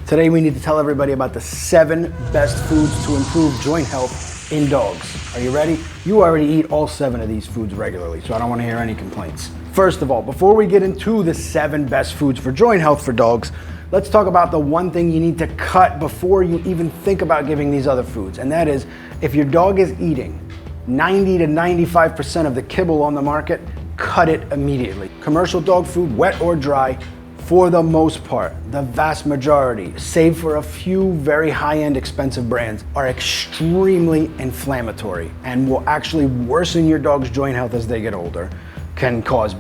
Today we need to tell everybody about the 7 best foods to improve joint health in dogs. Are you ready? You already eat all 7 of these foods regularly, so I don't want to hear any complaints. First of all, before we get into the 7 best foods for joint health for dogs, let's talk about the one thing you need to cut before you even think about giving these other foods, and that is if your dog is eating 90 to 95% of the kibble on the market, cut it immediately. Commercial dog food, wet or dry, for the most part, the vast majority, save for a few very high-end expensive brands, are extremely inflammatory and will actually worsen your dog's joint health as they get older, can cause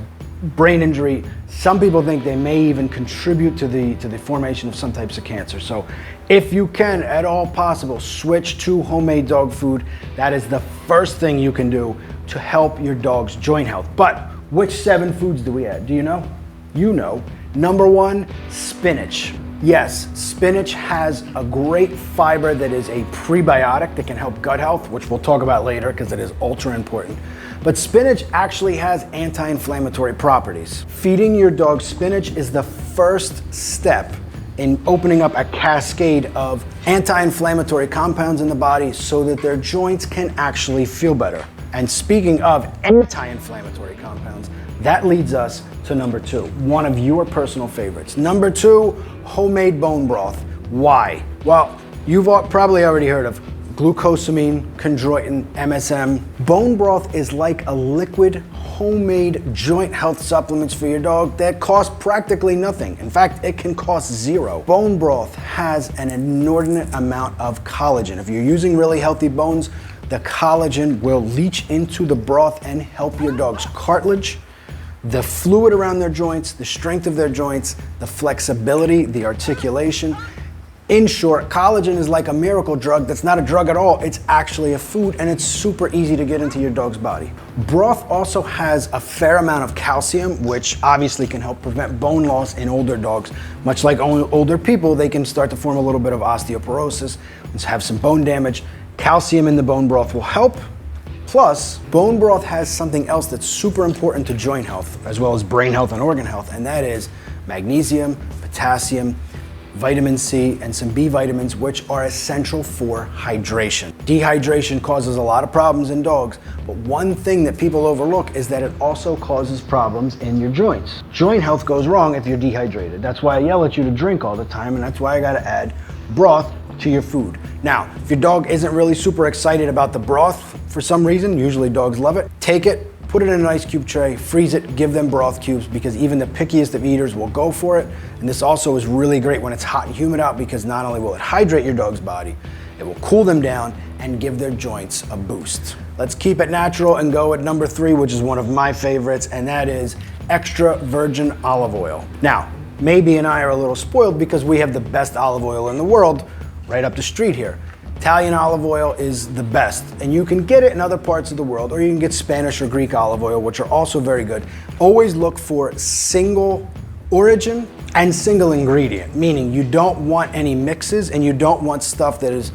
brain injury. Some people think they may even contribute to the formation of some types of cancer. So if you can, at all possible, switch to homemade dog food. That is the first thing you can do to help your dog's joint health. But which 7 foods do we add? Do you know? You know. Number 1, spinach. Yes, spinach has a great fiber that is a prebiotic that can help gut health, which we'll talk about later because it is ultra important. But spinach actually has anti-inflammatory properties. Feeding your dog spinach is the first step in opening up a cascade of anti-inflammatory compounds in the body so that their joints can actually feel better. And speaking of anti-inflammatory compounds, that leads us to number 2, one of your personal favorites. Number 2, homemade bone broth. Why? Well, you've probably already heard of glucosamine, chondroitin, MSM. Bone broth is like a liquid homemade joint health supplements for your dog that cost practically nothing. In fact, it can cost 0. Bone broth has an inordinate amount of collagen. If you're using really healthy bones, the collagen will leach into the broth and help your dog's cartilage, the fluid around their joints, the strength of their joints, the flexibility, the articulation. In short, collagen is like a miracle drug that's not a drug at all. It's actually a food and it's super easy to get into your dog's body. Broth also has a fair amount of calcium, which obviously can help prevent bone loss in older dogs. Much like older people, they can start to form a little bit of osteoporosis and have some bone damage. Calcium in the bone broth will help. Plus, bone broth has something else that's super important to joint health, as well as brain health and organ health, and that is magnesium, potassium, vitamin C, and some B vitamins, which are essential for hydration. Dehydration causes a lot of problems in dogs, but one thing that people overlook is that it also causes problems in your joints. Joint health goes wrong if you're dehydrated. That's why I yell at you to drink all the time, and that's why I gotta add broth to your food. Now, if your dog isn't really super excited about the broth for some reason, usually dogs love it, take it, put it in an ice cube tray, freeze it, give them broth cubes because even the pickiest of eaters will go for it. And this also is really great when it's hot and humid out because not only will it hydrate your dog's body, it will cool them down and give their joints a boost. Let's keep it natural and go at number 3, which is one of my favorites, and that is extra virgin olive oil. Now, Maybe and I are a little spoiled because we have the best olive oil in the world right up the street here. Italian olive oil is the best, and you can get it in other parts of the world, or you can get Spanish or Greek olive oil, which are also very good. Always look for single origin and single ingredient, meaning you don't want any mixes and you don't want stuff that is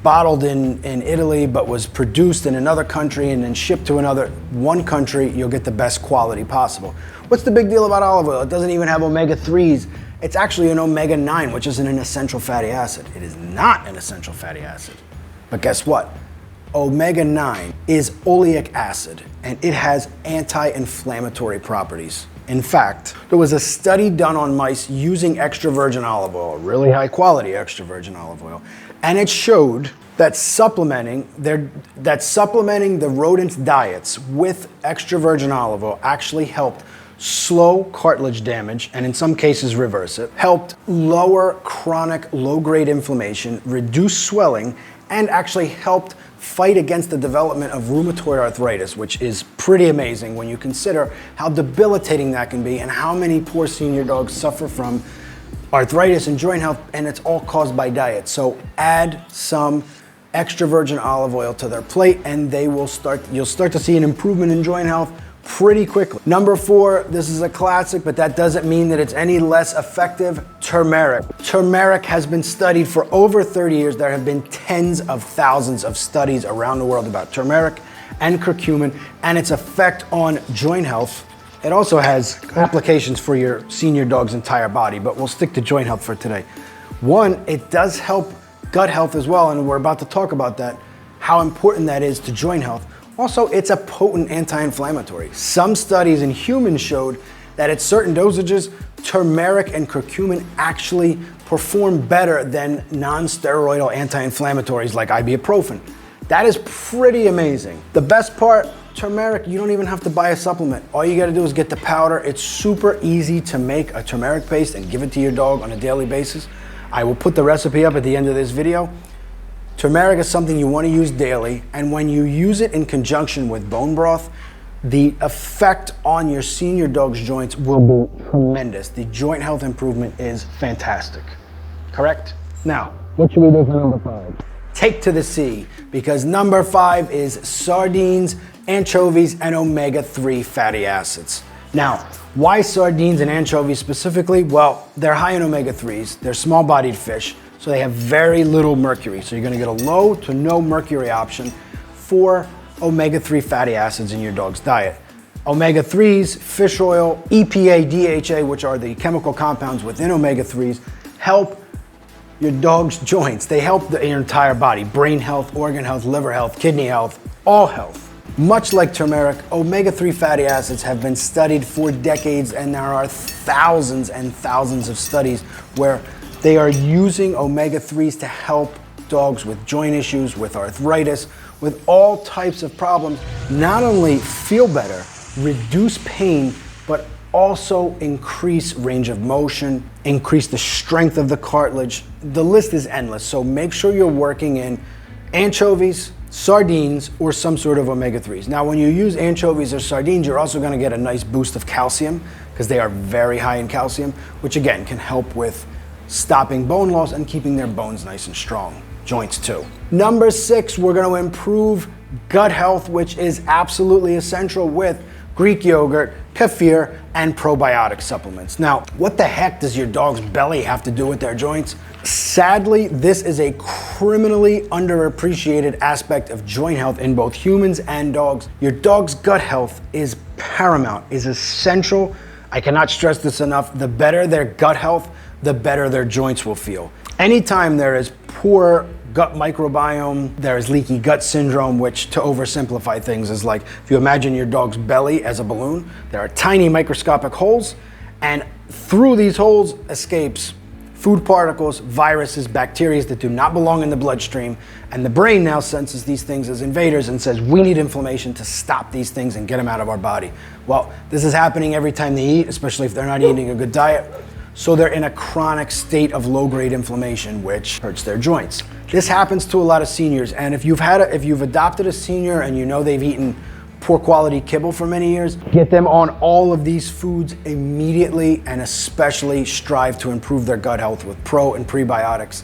bottled in Italy but was produced in another country and then shipped to one country. You'll get the best quality possible. What's the big deal about olive oil? It doesn't even have omega-3s. It's actually an omega-9, which isn't an essential fatty acid. It is not an essential fatty acid. But guess what? Omega-9 is oleic acid, and it has anti-inflammatory properties. In fact, there was a study done on mice using extra virgin olive oil, really high quality extra virgin olive oil, and it showed that supplementing the rodents' diets with extra virgin olive oil actually helped slow cartilage damage, and in some cases reverse it, helped lower chronic low-grade inflammation, reduce swelling, and actually helped fight against the development of rheumatoid arthritis, which is pretty amazing when you consider how debilitating that can be and how many poor senior dogs suffer from arthritis and joint health, and it's all caused by diet. So add some extra virgin olive oil to their plate and you'll start to see an improvement in joint health pretty quickly. Number 4, this is a classic, but that doesn't mean that it's any less effective. Turmeric. Turmeric has been studied for over 30 years. There have been tens of thousands of studies around the world about turmeric and curcumin and its effect on joint health. It also has applications for your senior dog's entire body, but we'll stick to joint health for today. One, it does help gut health as well, and we're about to talk about that, how important that is to joint health. Also, it's a potent anti-inflammatory. Some studies in humans showed that at certain dosages, turmeric and curcumin actually perform better than non-steroidal anti-inflammatories like ibuprofen. That is pretty amazing. The best part, turmeric, you don't even have to buy a supplement. All you gotta do is get the powder. It's super easy to make a turmeric paste and give it to your dog on a daily basis. I will put the recipe up at the end of this video. Turmeric is something you wanna use daily, and when you use it in conjunction with bone broth, the effect on your senior dog's joints will be tremendous. The joint health improvement is fantastic, correct? Now, what should we do for number 5? Take to the sea, because number 5 is sardines, anchovies, and omega-3 fatty acids. Now, why sardines and anchovies specifically? Well, they're high in omega-3s, they're small-bodied fish, so they have very little mercury. So you're gonna get a low to no mercury option for omega-3 fatty acids in your dog's diet. Omega-3s, fish oil, EPA, DHA, which are the chemical compounds within omega-3s, help your dog's joints. They help your entire body, brain health, organ health, liver health, kidney health, all health. Much like turmeric, omega-3 fatty acids have been studied for decades, and there are thousands and thousands of studies where they are using omega-3s to help dogs with joint issues, with arthritis, with all types of problems, not only feel better, reduce pain, but also increase range of motion, increase the strength of the cartilage. The list is endless, so make sure you're working in anchovies, sardines, or some sort of omega-3s. Now, when you use anchovies or sardines, you're also gonna get a nice boost of calcium, because they are very high in calcium, which again can help with stopping bone loss and keeping their bones nice and strong. Joints too. Number 6, we're gonna improve gut health, which is absolutely essential with Greek yogurt, kefir, and probiotic supplements. Now, what the heck does your dog's belly have to do with their joints? Sadly, this is a criminally underappreciated aspect of joint health in both humans and dogs. Your dog's gut health is paramount, is essential. I cannot stress this enough. The better their gut health, the better their joints will feel. Anytime there is poor gut microbiome, there is leaky gut syndrome, which, to oversimplify things, is like if you imagine your dog's belly as a balloon, there are tiny microscopic holes, and through these holes escapes food particles, viruses, bacteria that do not belong in the bloodstream, and the brain now senses these things as invaders and says, we need inflammation to stop these things and get them out of our body. Well, this is happening every time they eat, especially if they're not eating a good diet. So they're in a chronic state of low-grade inflammation, which hurts their joints. This happens to a lot of seniors, and if you've adopted a senior and you know they've eaten poor quality kibble for many years, get them on all of these foods immediately, and especially strive to improve their gut health with pro and prebiotics.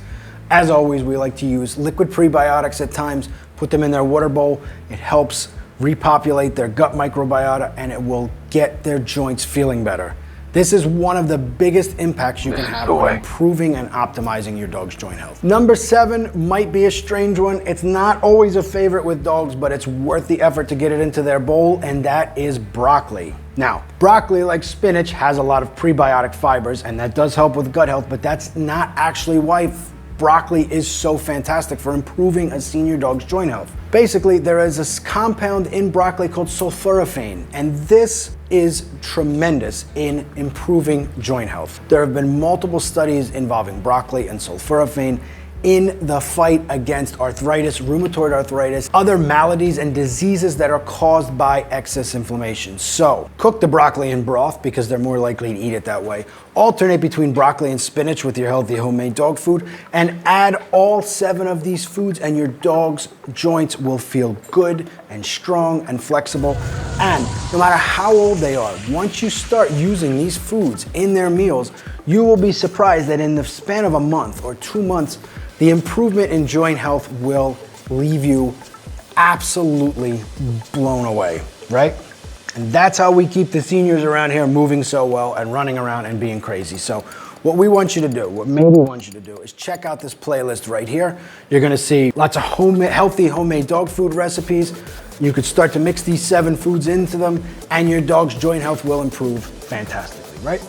As always, we like to use liquid prebiotics at times, put them in their water bowl. It helps repopulate their gut microbiota, and it will get their joints feeling better. This is one of the biggest impacts you can have on improving and optimizing your dog's joint health. Number 7 might be a strange one. It's not always a favorite with dogs, but it's worth the effort to get it into their bowl, and that is broccoli. Now, broccoli, like spinach, has a lot of prebiotic fibers, and that does help with gut health, but that's not actually why broccoli is so fantastic for improving a senior dog's joint health. Basically, there is this compound in broccoli called sulforaphane, and this is tremendous in improving joint health. There have been multiple studies involving broccoli and sulforaphane in the fight against arthritis, rheumatoid arthritis, other maladies and diseases that are caused by excess inflammation. So, cook the broccoli in broth because they're more likely to eat it that way. Alternate between broccoli and spinach with your healthy homemade dog food, and add all 7 of these foods and your dog's joints will feel good and strong and flexible. And no matter how old they are, once you start using these foods in their meals, you will be surprised that in the span of a month or 2 months, the improvement in joint health will leave you absolutely blown away, right? And that's how we keep the seniors around here moving so well and running around and being crazy. So what we want you to do, what maybe want you to do, is check out this playlist right here. You're gonna see lots of healthy homemade dog food recipes. You could start to mix these 7 foods into them, and your dog's joint health will improve fantastically, right?